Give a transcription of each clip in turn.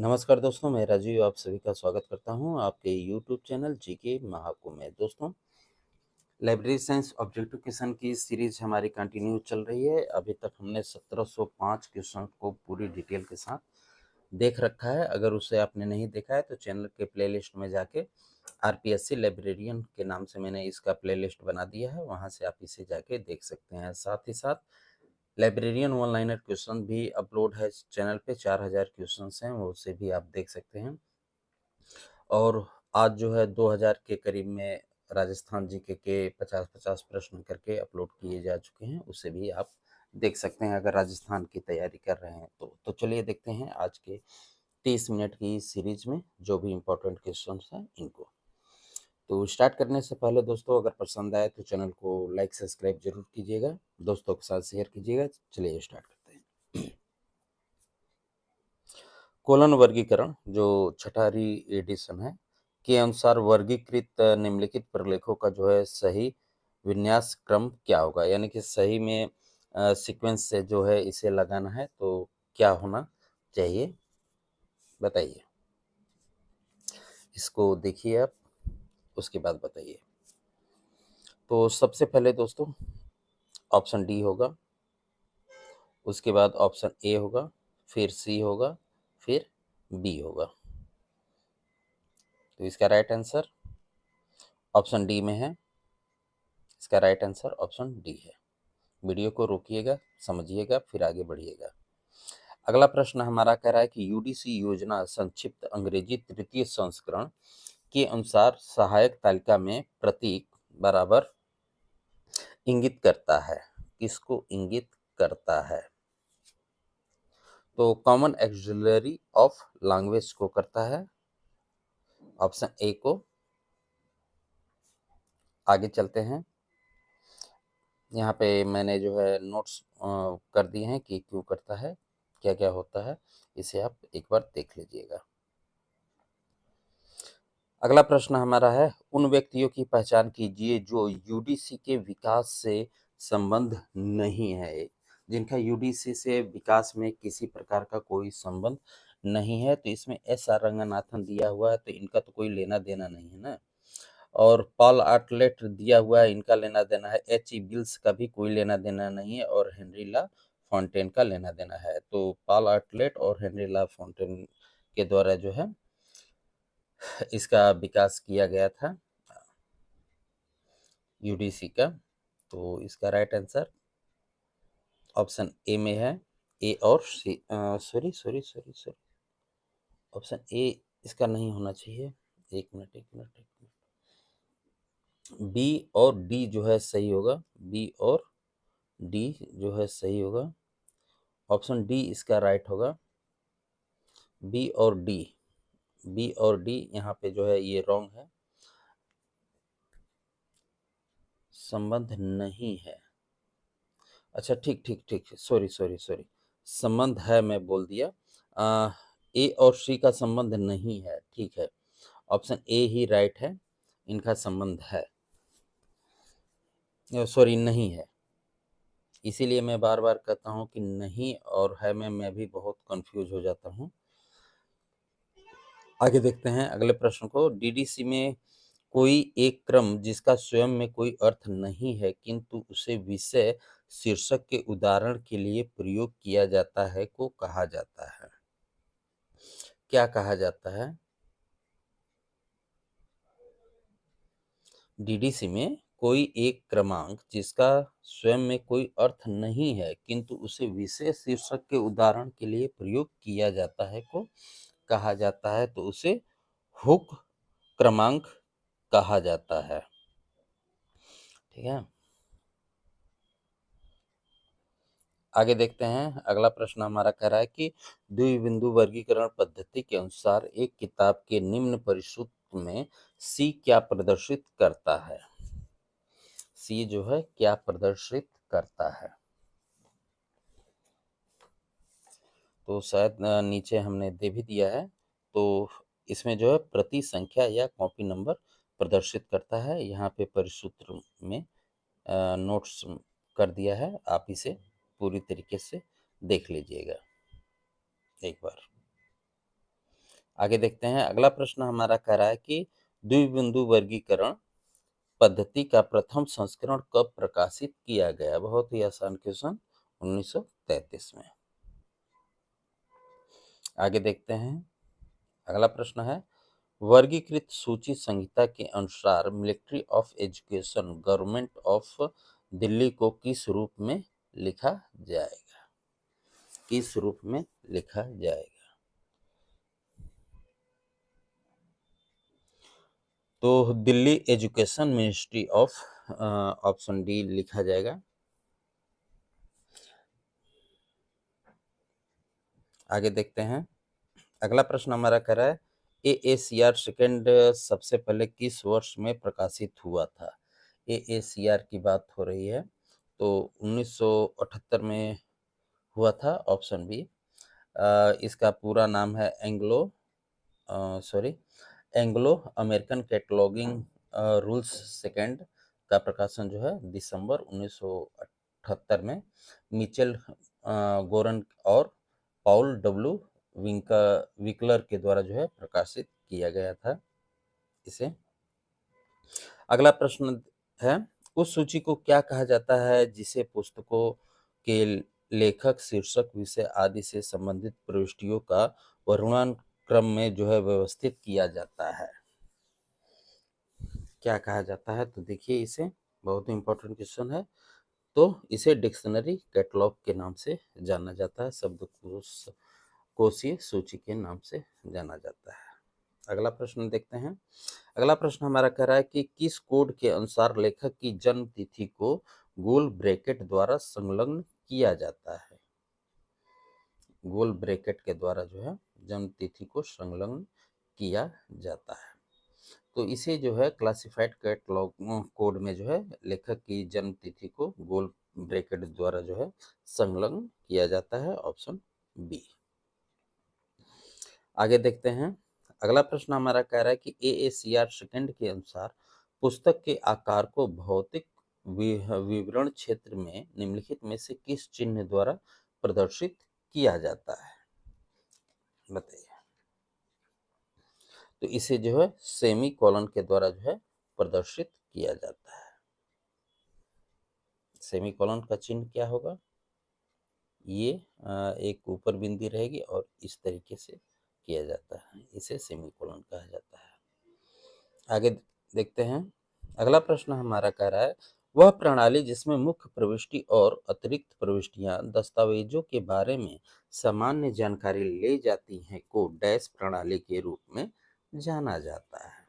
नमस्कार दोस्तों, मैं राजीव आप सभी का स्वागत करता हूं आपके यूट्यूब चैनल जीके महाकुंभ में। दोस्तों, लाइब्रेरी साइंस ऑब्जेक्टिव क्वेश्चन की सीरीज हमारी कंटिन्यू चल रही है। अभी तक हमने 1705 क्वेश्चन को पूरी डिटेल के साथ देख रखा है। अगर उसे आपने नहीं देखा है तो चैनल के प्लेलिस्ट में जाके आरपीएससी लाइब्रेरियन के नाम से मैंने इसका प्लेलिस्ट बना दिया है, वहां से आप इसे जाके देख सकते हैं। साथ ही साथ लाइब्रेरियन वन लाइनर क्वेश्चन भी अपलोड है चैनल पे, 4000 क्वेश्चन हैं, वो उसे भी आप देख सकते हैं। और आज जो है 2000 के करीब में राजस्थान जीके के 50-50 प्रश्न करके अपलोड किए जा चुके हैं, उसे भी आप देख सकते हैं अगर राजस्थान की तैयारी कर रहे हैं तो चलिए देखते हैं आज के 30 मिनट की सीरीज में जो भी इम्पोर्टेंट क्वेश्चन हैं इनको। तो स्टार्ट करने से पहले दोस्तों, अगर पसंद आए तो चैनल को लाइक सब्सक्राइब जरूर कीजिएगा, दोस्तों के साथ शेयर कीजिएगा। चलिए स्टार्ट करते हैं। कोलन वर्गीकरण जो छठारी एडिशन है के अनुसार वर्गीकृत निम्नलिखित प्रलेखों का जो है सही विन्यास क्रम क्या होगा, यानी कि सही में सीक्वेंस से जो है इसे लगाना है तो क्या होना चाहिए, बताइए। इसको देखिए आप, उसके बाद बताइए। तो सबसे पहले दोस्तों ऑप्शन डी होगा, उसके बाद ऑप्शन ए होगा, फिर सी होगा, फिर बी होगा। तो इसका राइट आंसर ऑप्शन डी में है। इसका राइट आंसर ऑप्शन डी है। वीडियो को रोकिएगा, समझिएगा, फिर आगे बढ़िएगा। अगला प्रश्न हमारा कह रहा है कि यूडीसी योजना संक्षिप्त अंग्रेजी तृतीय संस्करण के अनुसार सहायक तालिका में प्रतीक बराबर इंगित करता है, किसको इंगित करता है? तो कॉमन एक्सिलरी ऑफ लैंग्वेज को करता है, ऑप्शन ए को। आगे चलते हैं, यहाँ पे मैंने जो है नोट्स कर दिए हैं कि क्यों करता है, क्या क्या होता है, इसे आप एक बार देख लीजिएगा। अगला प्रश्न हमारा है, उन व्यक्तियों की पहचान कीजिए जो यूडीसी के विकास से संबंध नहीं है, जिनका यूडीसी से विकास में किसी प्रकार का कोई संबंध नहीं है। तो इसमें एस आर रंगनाथन दिया हुआ है, तो इनका तो कोई लेना देना नहीं है ना। और पॉल आर्टलेट दिया हुआ है, इनका लेना देना है। एच ई बिल्स का भी कोई लेना देना नहीं है, और हेनरी ला फॉन्टेन का लेना देना है। तो पॉल आर्टलेट और हेनरी ला फॉन्टेन के द्वारा जो है इसका विकास किया गया था यूडीसी का। तो इसका राइट आंसर ऑप्शन ए में है। ए और C, sorry sorry sorry sorry, option A इसका नहीं होना चाहिए। एक मिनट एक मिनट एक मिनट, बी और डी जो है सही होगा। बी और डी जो है सही होगा। ऑप्शन डी इसका राइट होगा। बी और डी, बी और डी यहाँ पे जो है ये रॉन्ग है, संबंध नहीं है। अच्छा ठीक ठीक ठीक, सॉरी सॉरी सॉरी, संबंध है, मैं बोल दिया। ए और सी का संबंध नहीं है, ठीक है। ऑप्शन ए ही राइट है, इनका संबंध है, सॉरी नहीं है। इसीलिए मैं बार बार कहता हूँ कि नहीं और है में मैं भी बहुत कंफ्यूज हो जाता हूँ। आगे देखते हैं अगले प्रश्न को। डीडीसी में कोई एक क्रम जिसका स्वयं में कोई अर्थ नहीं है किंतु उसे विषय शीर्षक के उदाहरण के लिए प्रयोग किया जाता है को कहा जाता है? क्या कहा जाता है? डीडीसी में कोई एक क्रमांक जिसका स्वयं में कोई अर्थ नहीं है किंतु उसे विशेष शीर्षक के उदाहरण के लिए प्रयोग किया जाता है को कहा जाता है, तो उसे हुक क्रमांक कहा जाता है। ठीक है, आगे देखते हैं। अगला प्रश्न हमारा कह रहा है कि द्विबिंदु वर्गीकरण पद्धति के अनुसार एक किताब के निम्न परिसूत्र में सी क्या प्रदर्शित करता है? सी जो है क्या प्रदर्शित करता है? तो शायद नीचे हमने दे भी दिया है। तो इसमें जो है प्रति संख्या या कॉपी नंबर प्रदर्शित करता है। यहाँ पे परिसूत्र में नोट्स कर दिया है, आप इसे पूरी तरीके से देख लीजिएगा एक बार। आगे देखते हैं, अगला प्रश्न हमारा कह रहा है कि द्विबिंदु वर्गीकरण पद्धति का प्रथम संस्करण कब प्रकाशित किया गया? बहुत ही आसान क्वेश्चन, 1933 में। आगे देखते हैं, अगला प्रश्न है, वर्गीकृत सूची संहिता के अनुसार military of education government of Delhi को किस रूप में लिखा जाएगा? किस रूप में लिखा जाएगा? तो Delhi education ministry of, option D लिखा जाएगा। आगे देखते हैं, अगला प्रश्न हमारा कह रहा है, AACR सेकेंड सबसे पहले किस वर्ष में प्रकाशित हुआ था? AACR की बात हो रही है, तो 1978 में हुआ था, ऑप्शन बी। इसका पूरा नाम है Anglo American cataloguing rules second का प्रकाशन जो है दिसंबर 1978 में मिचेल गोरन और पॉल डब्ल्यू विकलर के द्वारा जो है प्रकाशित किया गया था इसे। अगला प्रश्न है, उस सूची को क्या कहा जाता है जिसे पुस्तकों के लेखक, शीर्षक, विषय आदि से संबंधित प्रविष्टियों का वर्णनानुक्रम में जो है व्यवस्थित किया जाता है? क्या कहा जाता है? तो देखिए, इसे बहुत ही इंपॉर्टेंट क्वेश्चन है। तो इसे डिक्शनरी कैटलॉग के नाम से जाना जाता है, शब्दकोश कोशीय सूची के नाम से जाना जाता है। अगला प्रश्न देखते हैं, अगला प्रश्न हमारा कह रहा है कि किस कोड के अनुसार लेखक की जन्म तिथि को गोल ब्रैकेट द्वारा संलग्न किया जाता है? गोल ब्रैकेट के द्वारा जो है जन्म तिथि को संलग्न किया जाता है। तो इसे जो है क्लासिफाइड कैटलॉग कोड में जो है लेखक की जन्म तिथि को गोल ब्रैकेट द्वारा जो है संलग्न किया जाता है, ऑप्शन बी। आगे देखते हैं, अगला प्रश्न हमारा कह रहा है कि AACR सेकेंड के अनुसार पुस्तक के आकार को भौतिक विवरण क्षेत्र में निम्नलिखित में से किस चिन्ह द्वारा प्रदर्शित किया जाता है? बताइए। तो इसे जो है सेमी कॉलन के द्वारा जो है प्रदर्शित किया जाता है। सेमी कॉलन का चिन्ह क्या होगा? ये एक ऊपर बिंदी रहेगी और इस तरीके से किया जाता है, इसे सेमी कॉलन कहा जाता है। आगे देखते हैं, अगला प्रश्न हमारा कह रहा है, वह प्रणाली जिसमें मुख्य प्रविष्टि और अतिरिक्त प्रविष्टियां दस्तावेजों के बारे में सामान्य जानकारी ले जाती हैं को डैश प्रणाली के रूप में जाना जाता है?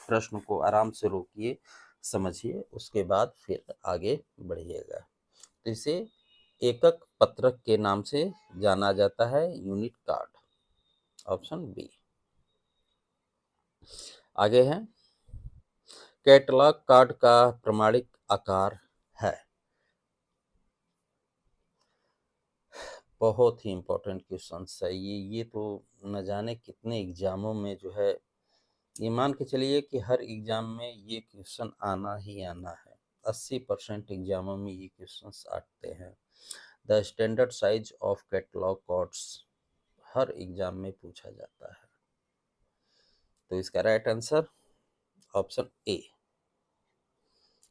प्रश्न को आराम से रोकिए, समझिए, उसके बाद फिर आगे बढ़िएगा। तो इसे एकक पत्रक के नाम से जाना जाता है, यूनिट कार्ड, ऑप्शन बी। आगे है, कैटलॉग कार्ड का प्रमाणिक आकार है? बहुत ही इंपॉर्टेंट क्वेश्चन है ये तो न जाने कितने एग्जामों में जो है, ये मान के चलिए कि हर एग्जाम में ये क्वेश्चन आना ही आना है। 80% एग्जामों में ये क्वेश्चंस आते हैं। The standard size of catalogue cards her exam में पूछा जाता है। तो इसका राइट आंसर ऑप्शन ए।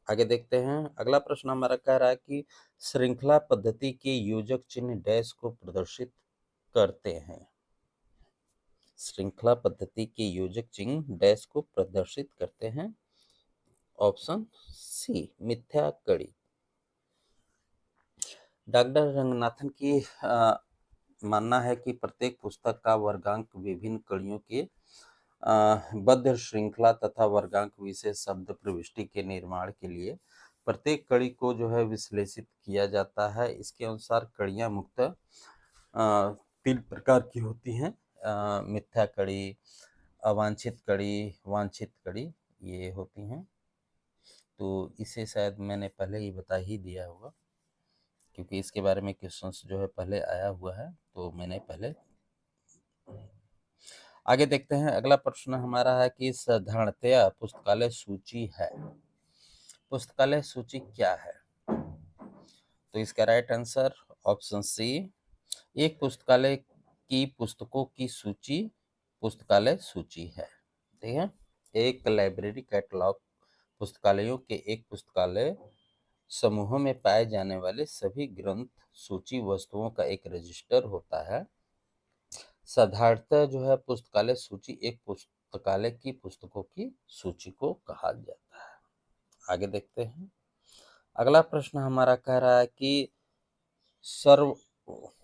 आगे देखते हैं, अगला प्रश्न हमारा कह रहा है कि श्रृंखला पद्धति के योजक चिन्ह डैश को प्रदर्शित करते हैं? श्रृंखला पद्धति के योजक चिन्ह डैश को प्रदर्शित करते हैं, ऑप्शन सी, मिथ्या कड़ी। डॉक्टर रंगनाथन की मानना है कि प्रत्येक पुस्तक का वर्गांक विभिन्न कड़ियों के बद्ध श्रृंखला तथा वर्गांक विशेष शब्द प्रविष्टि के निर्माण के लिए प्रत्येक कड़ी को जो है विश्लेषित किया जाता है। इसके अनुसार कड़ियां मुख्यतः 3 प्रकार की होती हैं, मिथ्या कड़ी, अवांछित कड़ी, वांछित कड़ी, ये होती हैं। तो इसे शायद मैंने पहले ही बता ही दिया होगा, क्योंकि इसके बारे में क्वेश्चंस जो है पहले आया हुआ है, तो मैंने पहले। आगे देखते हैं, अगला प्रश्न हमारा है कि साधारणतया पुस्तकालय सूची है? पुस्तकालय सूची क्या है? तो इसका राइट आंसर ऑप्शन सी, एक पुस्तकालय की पुस्तकों की सूची पुस्तकालय सूची है। ठीक है, एक लाइब्रेरी कैटलॉग पुस्तकालयों के एक पुस्तकालय समूहों में पाए जाने वाले सभी ग्रंथ सूची वस्तुओं का एक रजिस्टर होता है। साधारणतः जो है पुस्तकालय सूची एक पुस्तकालय की पुस्तकों की सूची को कहा जाता है। आगे देखते हैं। अगला प्रश्न हमारा कह रहा है कि सर्ववर्णवर्ण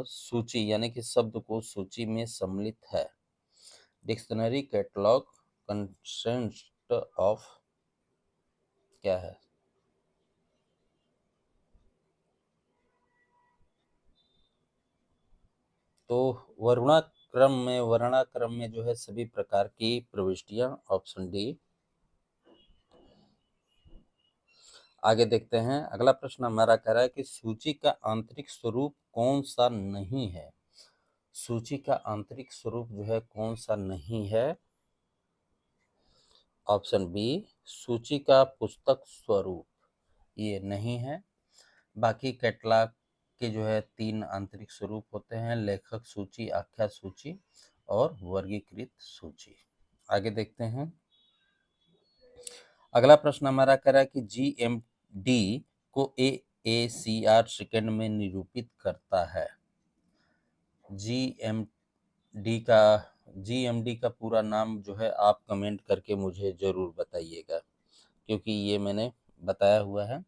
सूची यानी कि शब्दकोश सूची में सम्मिलित है। डिक्शनरी कैटलॉग कंसिस्ट ऑफ क्या है? तो वर्णाक्रम में जो है सभी प्रकार की प्रविष्टियां, ऑप्शन डी। आगे देखते हैं। अगला प्रश्न हमारा कह रहा है कि सूची का आंतरिक स्वरूप कौन सा नहीं है? सूची का आंतरिक स्वरूप जो है कौन सा नहीं है? ऑप्शन बी, सूची का पुस्तक स्वरूप ये नहीं है। बाकी कैटलॉग के जो है 3 आंतरिक स्वरूप होते हैं: लेखक सूची, आख्या सूची और वर्गीकृत सूची। आगे देखते हैं। अगला प्रश्न हमारा कह रहा है कि जीएमडी को एएसीआर सेकंड में निरूपित करता है। जीएमडी का पूरा नाम जो है आप कमेंट करके मुझे जरूर बताइएगा, क्योंकि ये मैंने बताया हुआ है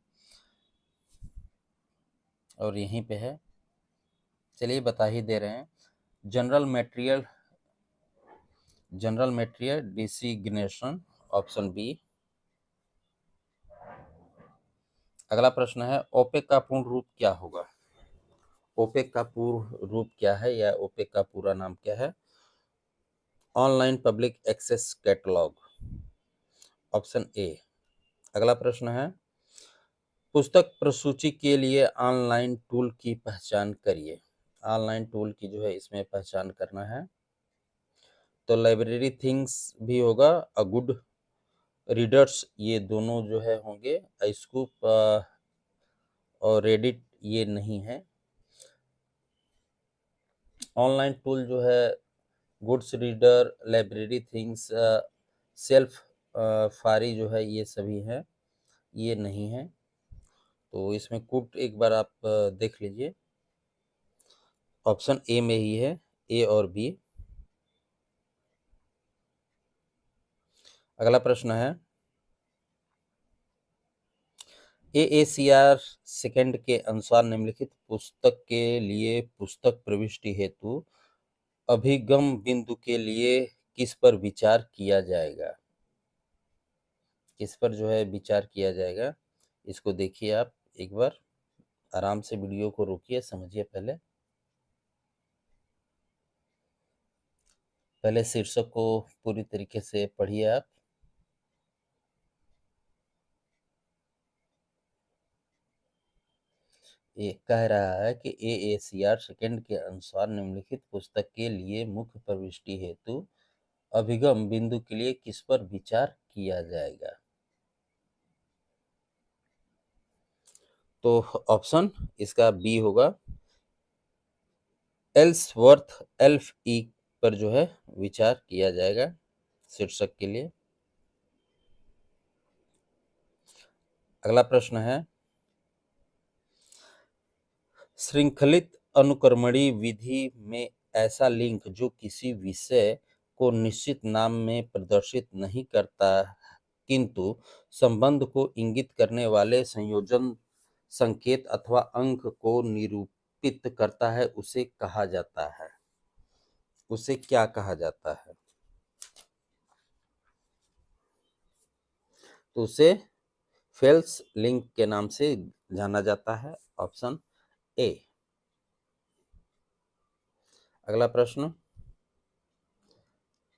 और यहीं पे है। चलिए बता ही दे रहे हैं। General material designation, option B. अगला प्रश्न है ओपेक का पूर्ण रूप क्या होगा? ओपेक का पूर्ण रूप क्या है या ओपेक का पूरा नाम क्या है? Online public access catalogue, option A. अगला प्रश्न है पुस्तक प्रसूची के लिए ऑनलाइन टूल की पहचान करिए। ऑनलाइन टूल की जो है इसमें पहचान करना है। तो लाइब्रेरी थिंग्स भी होगा, अ गुड रीडर्स ये दोनों जो है होंगे। स्कूप और रेडिट ये नहीं है। ऑनलाइन टूल जो है goods reader, library things, self फारी जो है ये सभी हैं, ये नहीं है। तो इसमें कुट एक बार आप देख लीजिए, ऑप्शन ए में ही है, ए और बी। अगला प्रश्न है एएसीआर सेकंड के अनुसार निम्नलिखित पुस्तक के लिए पुस्तक प्रविष्टि हेतु अभिगम बिंदु के लिए किस पर विचार किया जाएगा? किस पर जो है विचार किया जाएगा? इसको देखिए आप एक बार, आराम से वीडियो को रोकिए, समझिए। पहले शीर्षक को पूरी तरीके से पढ़िए आप। ये कह रहा है कि एएसीआर सेकंड के अनुसार निम्नलिखित पुस्तक के लिए मुख्य प्रविष्टि हेतु अभिगम बिंदु के लिए किस पर विचार किया जाएगा? तो ऑप्शन इसका बी होगा, एल्सवर्थ एल्फ ई पर जो है विचार किया जाएगा शीर्षक के लिए। अगला प्रश्न है श्रृंखलित अनुक्रमणी विधि में ऐसा लिंक जो किसी विषय को निश्चित नाम में प्रदर्शित नहीं करता किंतु संबंध को इंगित करने वाले संयोजन, संकेत अथवा अंक को निरूपित करता है, उसे कहा जाता है? उसे क्या कहा जाता है? तो उसे फेल्स लिंक के नाम से जाना जाता है, ऑप्शन ए। अगला प्रश्न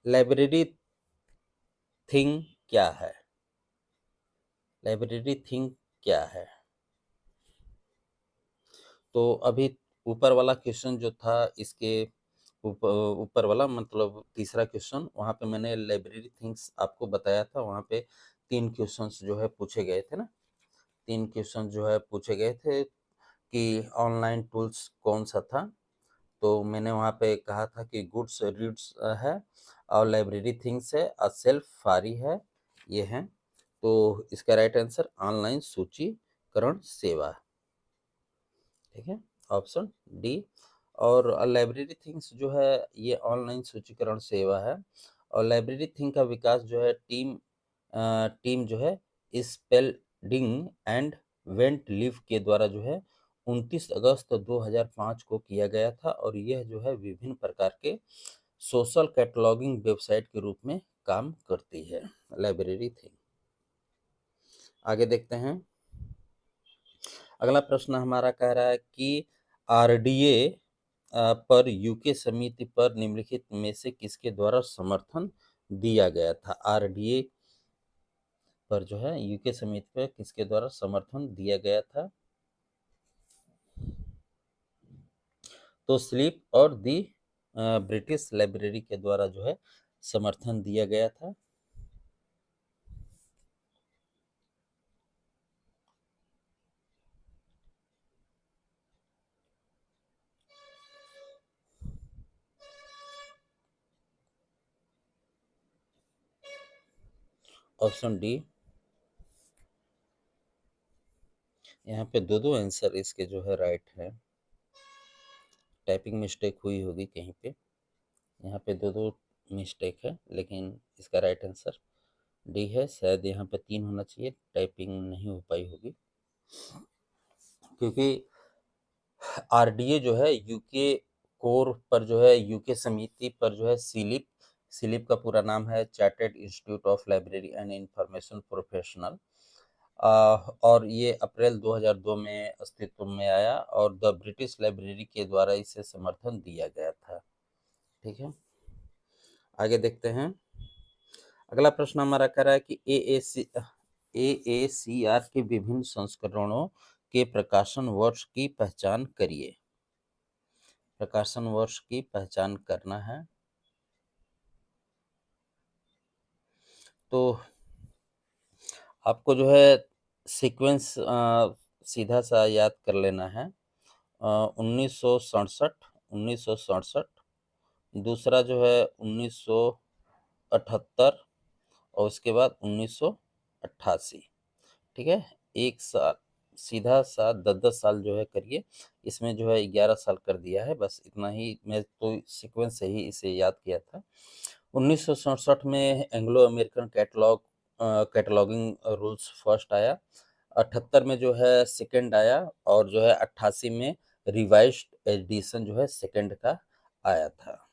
लाइब्रेरी थिंग क्या है? लाइब्रेरी थिंग क्या है? तो अभी ऊपर वाला क्वेश्चन जो था, इसके ऊपर वाला मतलब तीसरा क्वेश्चन, वहां पे मैंने लाइब्रेरी थिंग्स आपको बताया था। वहां पे 3 क्वेश्चंस जो है पूछे गए थे ना, 3 क्वेश्चन जो है पूछे गए थे कि ऑनलाइन टूल्स कौन सा था, तो मैंने वहाँ पे कहा था कि गुड्स रीड्स है और लाइब्रेरी थिंग्स है और सेल्फ फारी है, ये हैं। तो इसका राइट आंसर ऑनलाइन सूचीकरण सेवा, ठीक है, ऑप्शन डी। और लाइब्रेरी थिंग्स जो है ये ऑनलाइन सूचीकरण सेवा है। और लाइब्रेरी थिंग का विकास जो है टीम जो है स्पेल्डिंग एंड वेंट लीव के द्वारा जो है 29 अगस्त 2005 को किया गया था। और यह जो है विभिन्न प्रकार के सोशल कैटलॉगिंग वेबसाइट के रूप में काम करती है लाइब्रेरी थिंग। आगे देखते हैं। अगला प्रश्न हमारा कह रहा है कि आरडीए पर यूके समिति पर निम्नलिखित में से किसके द्वारा समर्थन दिया गया था। आरडीए पर जो है यूके समिति पर किसके द्वारा समर्थन दिया गया था, तो स्लीप और दी ब्रिटिश लाइब्रेरी के द्वारा जो है समर्थन दिया गया था। Option D. यहाँ पे दो दो आंसर इसके जो है राइट है, टाइपिंग मिस्टेक हुई होगी कहीं पे, यहाँ पे दो दो मिस्टेक है, लेकिन इसका राइट आंसर डी है। शायद यहाँ पे 3 होना चाहिए, टाइपिंग नहीं हो पाई होगी, क्योंकि आरडीए जो है यूके कोर पर जो है यूके समिति पर जो है सिलिप का पूरा नाम है chartered institute of library and information professional. और ये अप्रैल 2002 में अस्तित्व में आया और द ब्रिटिश लाइब्रेरी के द्वारा इसे समर्थन दिया गया था, ठीक है। आगे देखते हैं। अगला प्रश्न हमारा कह रहा है कि एएसीआर के विभिन्न संस्करणों के प्रकाशन वर्ष की पहचान करिए। प्रकाशन वर्ष की पहचान करना है, तो आपको जो है सीक्वेंस सीधा सा याद कर लेना है। 1967, दूसरा जो है 1978 और उसके बाद 1988, ठीक है। एक साल सीधा सा 10-10 साल जो है करिए, इसमें जो है 11 साल कर दिया है, बस इतना ही। मैं तो सीक्वेंस से ही इसे याद किया था। 1967 में Anglo American cataloguing rules first आया, 78 में जो है सेकंड आया और जो है 88 में रिवाइज्ड एडिशन जो है सेकंड का आया था।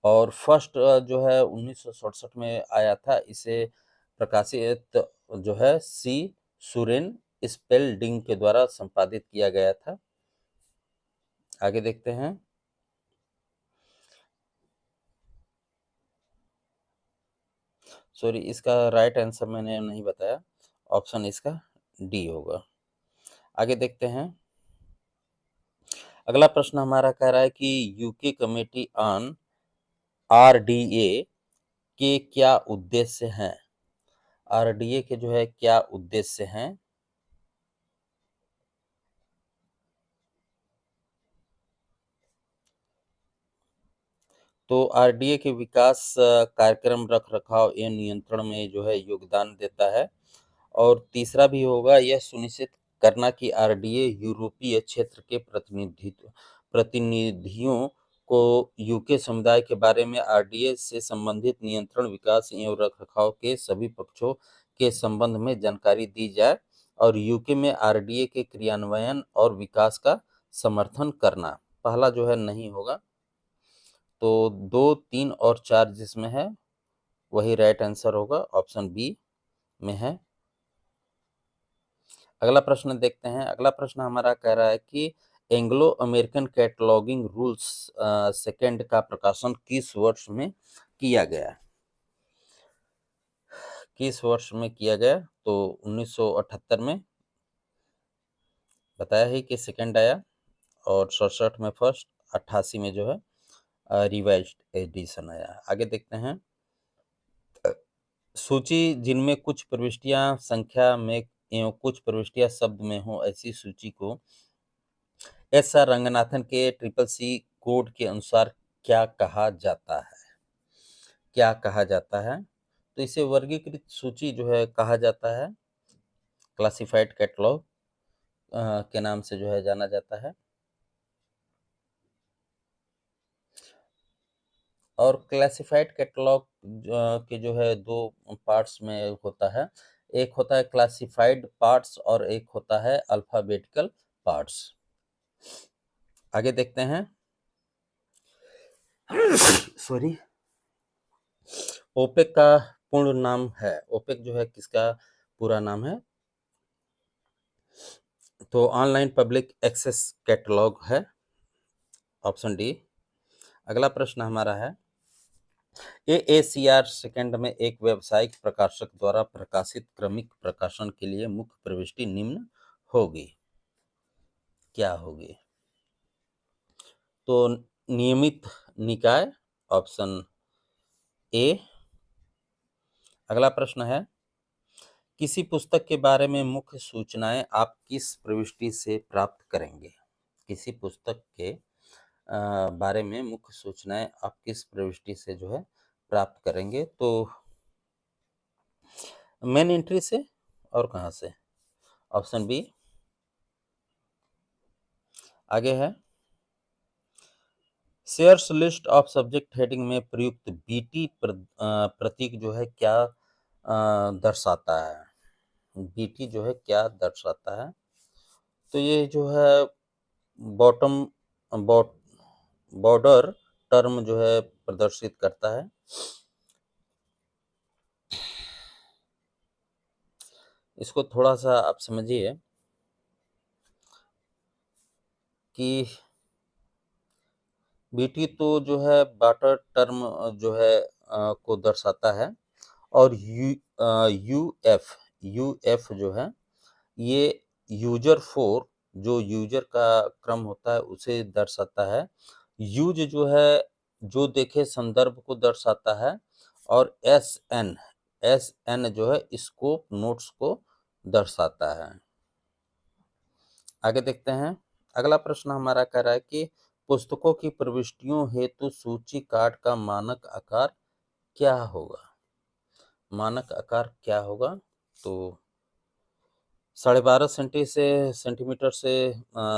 और फर्स्ट जो है 1967 में आया था, इसे प्रकाशित जो है सी सुरेन स्पेल्डिंग के द्वारा संपादित किया गया था। आगे देखते हैं। सॉरी, इसका राइट आंसर मैंने नहीं बताया, ऑप्शन इसका डी होगा। आगे देखते हैं। अगला प्रश्न हमारा कह रहा है कि यूके कमेटी ऑन आरडीए के क्या उद्देश्य हैं। आरडीए के जो है क्या उद्देश्य हैं, तो आरडीए के विकास कार्यक्रम रख रखाव एवं नियंत्रण में जो है योगदान देता है। और तीसरा भी होगा यह सुनिश्चित करना कि आरडीए यूरोपीय क्षेत्र के प्रतिनिधियों को यूके समुदाय के बारे में आरडीए से संबंधित नियंत्रण, विकास एवं रखरखाव के सभी पक्षों के संबंध में जानकारी दी जाए और यूके में आरडीए के क्रियान्वयन और विकास का समर्थन करना। पहला जो है नहीं होगा, तो 2, 3 और 4 जिसमें है वही राइट आंसर होगा, ऑप्शन बी में है। अगला प्रश्न देखते हैं। अगला प्रश्न हमारा कह रहा है कि Anglo American cataloguing rules second का प्रकाशन किस वर्ष में किया गया। किस वर्ष में किया गया, तो 1978 में बताया है कि सेकंड आया और 67 में फर्स्ट, 88 में जो है रिवाइज्ड एडिशन आया। आगे देखते हैं। सूची जिनमें कुछ प्रविष्टियां संख्या में एवं कुछ प्रविष्टियां शब्द में हो ऐसी सूची को एस आर रंगनाथन के ट्रिपल सी कोड के अनुसार क्या कहा जाता है? क्या कहा जाता है? तो इसे वर्गीकृत सूची जो है कहा जाता है, क्लासिफाइड कैटलॉग के नाम से जो है जाना जाता है। और क्लासिफाइड कैटलॉग के जो है दो पार्ट्स में होता है, एक होता है क्लासिफाइड पार्ट्स और एक होता है अल्फाबेटिकल पार्ट्स। आगे देखते हैं। सॉरी। ओपेक का पूर्ण नाम है, ओपेक जो है किसका पूरा नाम है? तो ऑनलाइन पब्लिक एक्सेस कैटलॉग है, ऑप्शन डी। अगला प्रश्न हमारा है, AACR सेकंड में एक व्यावसायिक प्रकाशक द्वारा प्रकाशित क्रमिक प्रकाशन के लिए मुख्य प्रविष्टि निम्न होगी, क्या होगी? तो नियमित निकाय, ऑप्शन ए। अगला प्रश्न है, किसी पुस्तक के बारे में मुख्य सूचनाएं आप किस प्रविष्टि से प्राप्त करेंगे? किसी पुस्तक के बारे में मुख्य सूचनाएं आप किस प्रविष्टि से जो है प्राप्त करेंगे? तो मेन एंट्री से और कहाँ से? Option B. आगे है, Sears list of subject heading में प्रयुक्त बीटी प्रतीक जो है क्या दर्शाता है? बीटी जो है क्या दर्शाता है? तो ये जो है बॉटम बॉर्डर टर्म जो है प्रदर्शित करता है। इसको थोड़ा सा आप समझिए कि बीटी तो जो है बॉर्डर टर्म जो है को दर्शाता है, और यूएफ जो है ये यूजर फोर, जो यूजर का क्रम होता है उसे दर्शाता है। यूज जो है जो देखे संदर्भ को दर्शाता है, और एस एन जो है स्कोप नोट्स को दर्शाता है। आगे देखते हैं। अगला प्रश्न हमारा कह रहा है कि पुस्तकों की प्रविष्टियों हेतु सूची कार्ड का मानक आकार क्या होगा? मानक आकार क्या होगा? तो 12.5 सेंटीमीटर से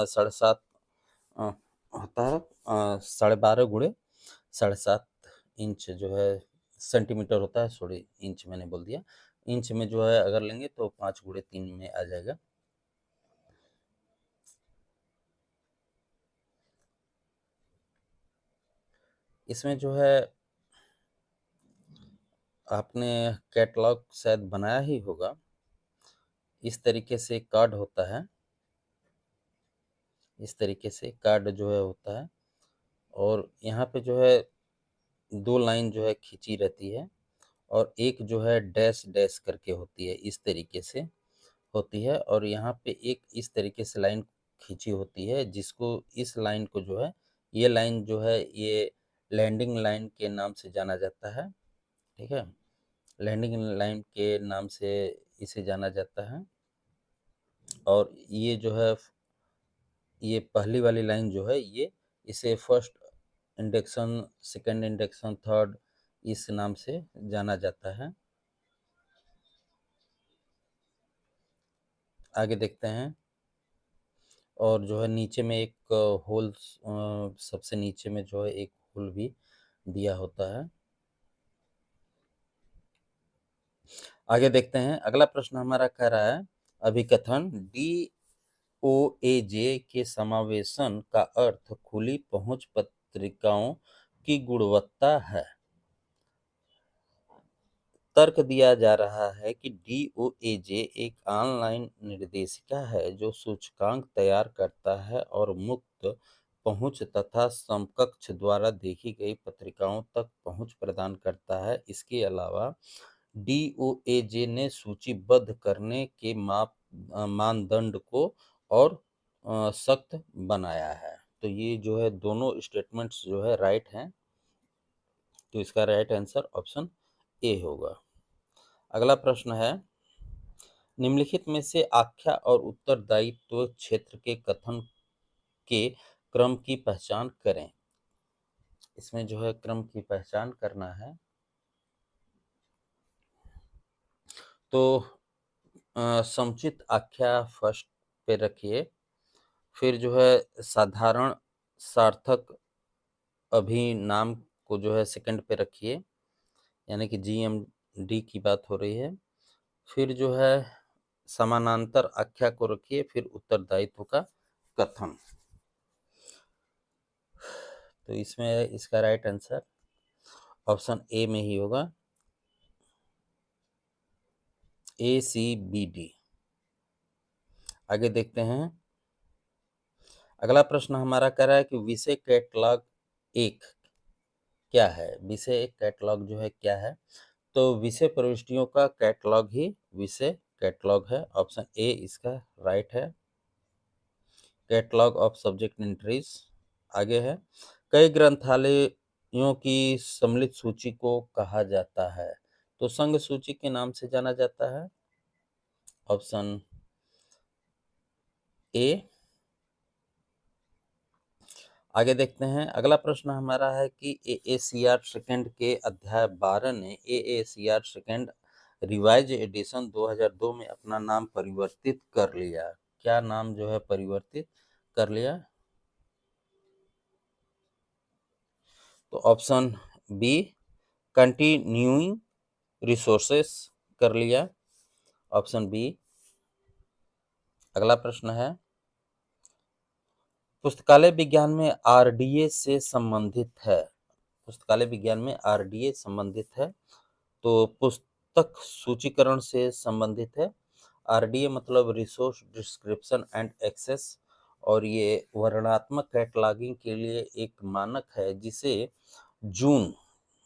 7.5 होता है, 12.5 गुणे 7.5 इंच जो है सेंटीमीटर होता है, सॉरी इंच मैंने बोल दिया। इंच में जो है अगर लेंगे तो 5 गुणे 3 में आ जाएगा। इसमें जो है आपने कैटलॉग शायद बनाया ही होगा, इस तरीके से कार्ड होता है, इस तरीके से कार्ड जो है होता है, और यहाँ पे जो है 2 लाइन जो है खींची रहती है, और एक जो है डैश डैश करके होती है, इस तरीके से होती है, और यहाँ पे एक इस तरीके से लाइन खींची होती है, जिसको इस लाइन को जो है, ये लाइन जो है ये लैंडिंग लाइन के नाम से जाना जाता है। ठीक है, लैंडिंग लाइन के नाम से इसे जाना जाता है। और ये जो है ये पहली वाली लाइन जो है ये इसे first induction, second induction, third, इस नाम से जाना जाता है। आगे देखते हैं। और जो है नीचे में एक होल, सबसे नीचे में जो है एक होल भी दिया होता है। आगे देखते हैं। अगला प्रश्न हमारा कह रहा है, अभिकथन DOAJ के समावेशन का अर्थ खुली पहुंच पत्रिकाओं की गुणवत्ता है। तर्क दिया जा रहा है कि DOAJ एक ऑनलाइन निर्देशिका है जो सूचकांक तैयार करता है और मुक्त पहुंच तथा समकक्ष द्वारा देखी गई पत्रिकाओं तक पहुंच प्रदान करता है। इसके अलावा DOAJ ने सूचीबद्ध करने के मानदंड को और सख्त बनाया है। तो ये जो है दोनों स्टेटमेंट्स जो है राइट हैं, तो इसका राइट आंसर ऑप्शन ए होगा। अगला प्रश्न है, निम्नलिखित में से आख्या और उत्तरदायित्व क्षेत्र के कथन के क्रम की पहचान करें। इसमें जो है क्रम की पहचान करना है। तो समुचित आख्या फर्स्ट पे रखिए, फिर जो है साधारण सार्थक अभिनाम को जो है सेकंड पे रखिए, यानी कि GMD की बात हो रही है। फिर जो है समानांतर आख्या को रखिए, फिर उत्तरदायित्व का कथन। तो इसमें इसका राइट आंसर ऑप्शन ए में ही होगा, ACBD। आगे देखते हैं। अगला प्रश्न हमारा कह रहा है कि विषय कैटलॉग एक क्या है। विषय कैटलॉग जो है क्या है, तो विषय प्रविष्टियों का कैटलॉग ही विषय कैटलॉग है। ऑप्शन ए इसका राइट है, कैटलॉग ऑफ सब्जेक्ट एंट्रीज। आगे है, कई ग्रंथालयों की सम्मिलित सूची को कहा जाता है, तो संघ सूची के नाम से जाना जाता है। Option A. आगे देखते हैं। अगला प्रश्न हमारा है कि AACR सेकंड के अध्याय 12 ने AACR सेकंड रिवाइज एडिशन 2002 में अपना नाम परिवर्तित कर लिया। क्या नाम जो है परिवर्तित कर लिया? तो ऑप्शन बी, कंटिन्यूइंग रिसोर्सेस कर लिया। Option B. अगला प्रश्न है, पुस्तकालय विज्ञान में RDA से संबंधित है। पुस्तकालय विज्ञान में RDA संबंधित है, तो पुस्तक सूचीकरण से संबंधित है। RDA मतलब रिसोर्स डिस्क्रिप्शन एंड एक्सेस, और ये वर्णनात्मक कैटलॉगिंग के लिए एक मानक है जिसे जून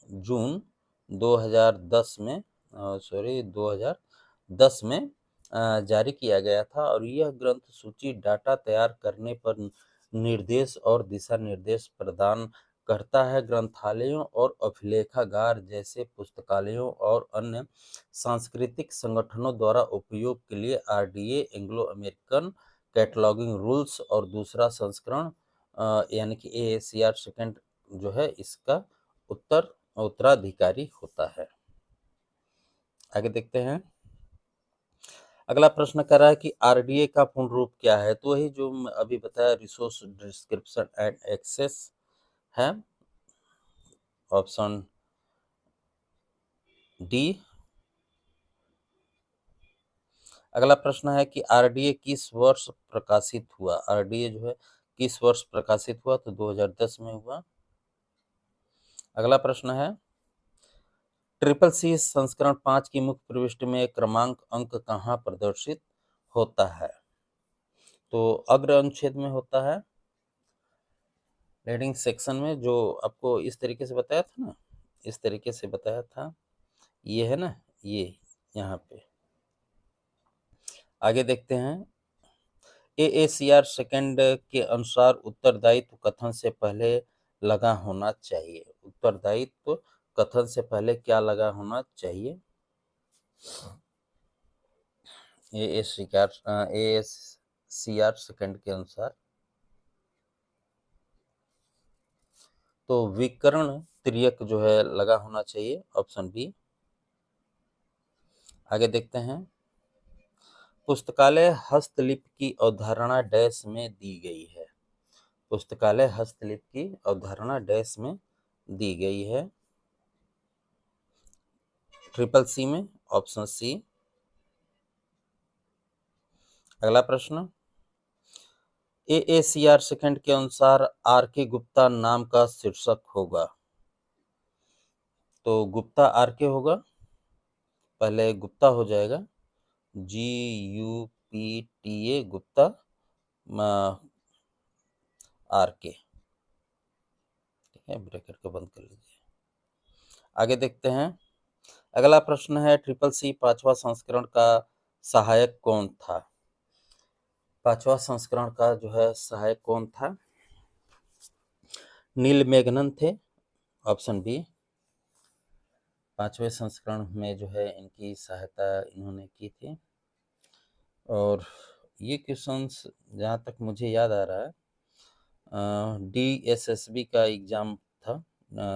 जून 2010 में 2010 में जारी किया गया था, और यह ग्रंथ सूची डाटा तैयार करने पर निर्देश और दिशा निर्देश प्रदान करता है। ग्रंथालयों और अभिलेखागार जैसे पुस्तकालयों और अन्य सांस्कृतिक संगठनों द्वारा उपयोग के लिए RDA Anglo American cataloguing rules और दूसरा संस्करण यानी कि AACR सेकंड जो है इसका उत्तराधिकारी होता है। आगे देखते हैं। अगला प्रश्न कर रहा है कि RDA का पूर्ण रूप क्या है, तो वही जो अभी बताया, रिसोर्स डिस्क्रिप्शन एंड एक्सेस है। Option D. अगला प्रश्न है कि RDA किस वर्ष प्रकाशित हुआ। RDA जो है किस वर्ष प्रकाशित हुआ, तो 2010 में हुआ। अगला प्रश्न है, CCC संस्करण 5 की मुख्य प्रविष्टि में क्रमांक अंक कहाँ प्रदर्शित होता है, तो अग्र अनुच्छेद में होता है, हेडिंग सेक्शन में, जो आपको इस तरीके से बताया था ना, इस तरीके से बताया था, ये है ना, ये यहाँ पे। आगे देखते हैं। AACR सेकंड के अनुसार उत्तरदायित्व कथन से पहले लगा होना चाहिए। उत्तरदायित्व कथन से पहले क्या लगा होना चाहिए? AACR सेकंड के अनुसार तो विकर्ण तिर्यक जो है लगा होना चाहिए। Option B. आगे देखते हैं। पुस्तकालय हस्तलिपि की अवधारणा डैश में दी गई है। पुस्तकालय हस्तलिपि की अवधारणा डैश में दी गई है। CCC में। Option C. अगला प्रश्न, AACR सेकंड के अनुसार RK गुप्ता नाम का शीर्षक होगा, तो गुप्ता RK होगा, पहले गुप्ता हो जाएगा, GUPTA गुप्ता RK, ठीक है, ब्रैकेट को बंद कर लीजिए। आगे देखते हैं। अगला प्रश्न है, CCC 5वां संस्करण का सहायक कौन था। 5वां संस्करण का जो है सहायक कौन था? नील मेघनन थे। Option B. 5वें संस्करण में जो है इनकी सहायता इन्होंने की थी। और ये क्वेश्चंस जहाँ तक मुझे याद आ रहा है डीएसएसबी का एग्ज़ाम था,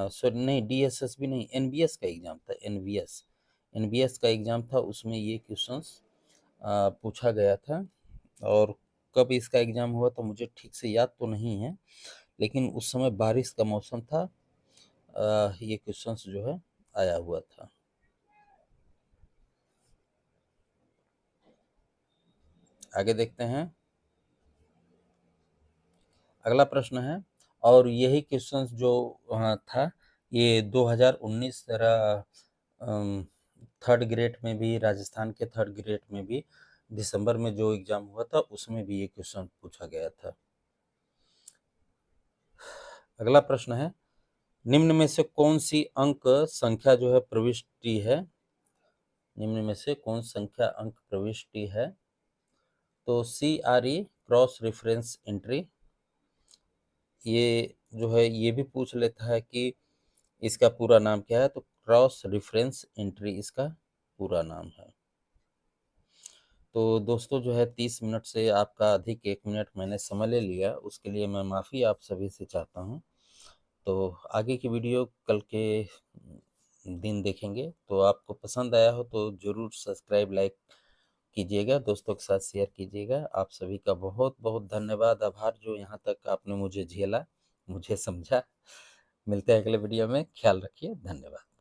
सॉरी नहीं डीएसएसबी नहीं, एनबीएस का एग्ज़ाम था, एनबीएस एनबीएस का एग्ज़ाम था, उसमें ये क्वेश्चंस पूछा गया था। और कब इसका एग्ज़ाम हुआ तो मुझे ठीक से याद तो नहीं है, लेकिन उस समय बारिश का मौसम था। ये क्वेश्चंस जो है आया हुआ था। आगे देखते हैं। अगला प्रश्न है, और यही क्वेश्चंस जो था ये 2019 तरह थर्ड ग्रेड में भी, राजस्थान के थर्ड ग्रेड में भी दिसंबर में जो एग्ज़ाम हुआ था उसमें भी ये क्वेश्चन पूछा गया था। अगला प्रश्न है, निम्न में से कौन सी अंक संख्या जो है प्रविष्टि है, निम्न में से कौन संख्या अंक प्रविष्टि है? तो CRE क्रॉस रेफरेंस एंट्री, ये जो है ये भी पूछ लेता है कि इसका पूरा नाम क्या है, तो क्रॉस रेफरेंस एंट्री इसका पूरा नाम है। तो दोस्तों जो है 30 मिनट से आपका अधिक 1 मिनट मैंने समय ले लिया, उसके लिए मैं माफ़ी आप सभी से चाहता हूँ। तो आगे की वीडियो कल के दिन देखेंगे, तो आपको पसंद आया हो तो ज़रूर सब्सक्राइब लाइक कीजिएगा, दोस्तों के साथ शेयर कीजिएगा। आप सभी का बहुत बहुत धन्यवाद, आभार, जो यहाँ तक आपने मुझे झेला, मुझे समझा। मिलते हैं अगले वीडियो में, ख्याल रखिए, धन्यवाद।